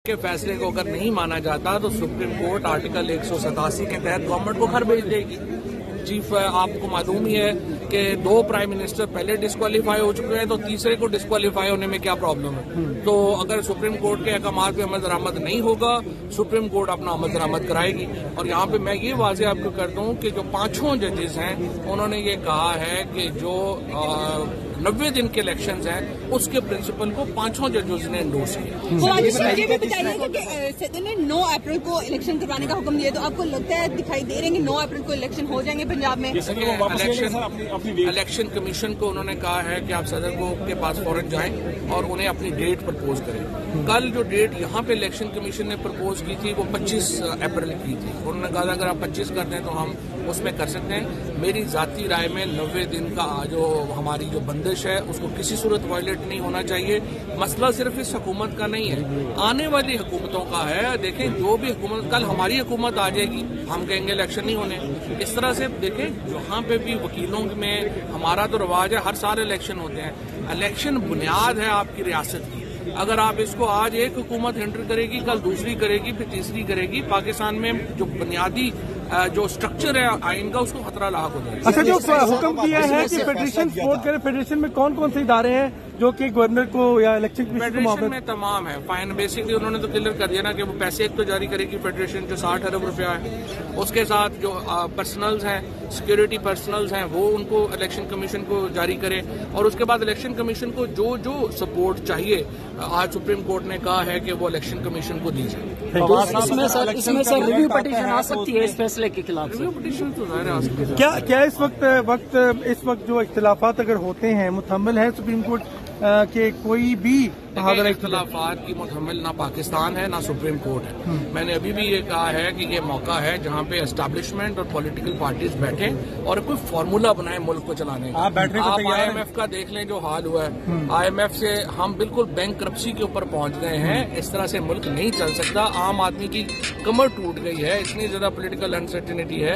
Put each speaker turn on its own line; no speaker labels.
के फैसले को अगर नहीं माना जाता तो सुप्रीम कोर्ट आर्टिकल 187 के तहत गवर्नमेंट को घर भेज देगी। चीफ आपको मालूम ही है कि 2 प्राइम मिनिस्टर पहले डिस्क्वालीफाई हो चुके हैं, तो तीसरे को डिस्क्वालीफाई होने में क्या प्रॉब्लम है। तो अगर सुप्रीम कोर्ट के अहकामात पे अमल दरामद नहीं होगा, सुप्रीम कोर्ट अपना अमल दरामद कराएगी। और यहाँ पे मैं ये वाज़ेह आपको करता हूँ कि जो 5 जजेस हैं उन्होंने ये कहा है कि जो 90 दिन के इलेक्शंस हैं उसके प्रिंसिपल को 5 जजेस ने एंडोर्स किया।
मुझे भी बताइए कि सदन ने 9 अप्रैल को इलेक्शन करवाने का हुक्म दिया, तो आपको लगता है दिखाई दे रहे हैं कि 9 अप्रैल को इलेक्शन हो जाएंगे पंजाब में?
इलेक्शन कमीशन को उन्होंने कहा है कि आप सदन को के पास फौरन जाएं और उन्हें अपनी डेट प्रपोज करें। कल जो डेट यहाँ पे इलेक्शन कमीशन ने प्रपोज की थी वो 25 अप्रैल की थी। उन्होंने कहा अगर आप 25 करते हैं तो हम उसमें कर सकते हैं। मेरी जाती राय में 90 दिन का जो हमारी जो बंदिश है उसको किसी सूरत वायलेट नहीं होना चाहिए। मसला सिर्फ इस हुकूमत का नहीं है, आने वाली हुकूमतों का है। देखें, जो भी हुकूमत, कल हमारी हुकूमत आ जाएगी, हम कहेंगे इलेक्शन नहीं होने। इस तरह से देखें, जहाँ पे भी वकीलों में हमारा तो रवाज है, हर साल इलेक्शन होते हैं। इलेक्शन बुनियाद है आपकी रियासत की। अगर आप इसको आज एक हुकूमत एंटर करेगी, कल दूसरी करेगी, फिर तीसरी करेगी, पाकिस्तान में जो बुनियादी जो स्ट्रक्चर है आइन का उसको खतरा लाक हो जाएगा।
अच्छा, जो हुक्म दिया है कि फेडरेशन सपोर्ट करे, फेडरेशन में कौन कौन से इदारे हैं जो कि गवर्नर को या इलेक्शन
फेडरेशन में तमाम है। फाइन बेसिकली उन्होंने तो क्लियर कर दिया ना कि वो पैसे एक तो जारी करेगी फेडरेशन जो 60 अरब रुपया है, उसके साथ जो पर्सनल्स हैं, सिक्योरिटी पर्सनल्स हैं, वो उनको इलेक्शन कमीशन को जारी करे। और उसके बाद इलेक्शन कमीशन को जो जो सपोर्ट चाहिए आज सुप्रीम कोर्ट ने कहा है कि वो इलेक्शन कमीशन को दी जाए।
इसमें सर रिव्यू पिटीशन आ सकती है इस फैसले के खिलाफ?
रिव्यू पिटीशन तो जाहिर है आ सकती है।
क्या इस वक्त जो इख्तिलाफात अगर होते हैं, मुतहम्मिल है सुप्रीम कोर्ट के कोई भी
इख्तिलाफात की मुतहम्मिल ना पाकिस्तान है ना सुप्रीम कोर्ट है। मैंने अभी भी ये कहा है कि ये मौका है जहाँ पे एस्टैब्लिशमेंट और पॉलिटिकल पार्टीज बैठे और कोई फार्मूला बनाए मुल्क को चलाने का। आप IMF का देख लें जो हाल हुआ है। IMF से हम बिल्कुल बैंकरप्सी के ऊपर पहुंच गए हैं। इस तरह से मुल्क नहीं चल सकता। आम आदमी की कमर टूट गई है, इतनी ज्यादा पॉलिटिकल अनसर्टेनिटी है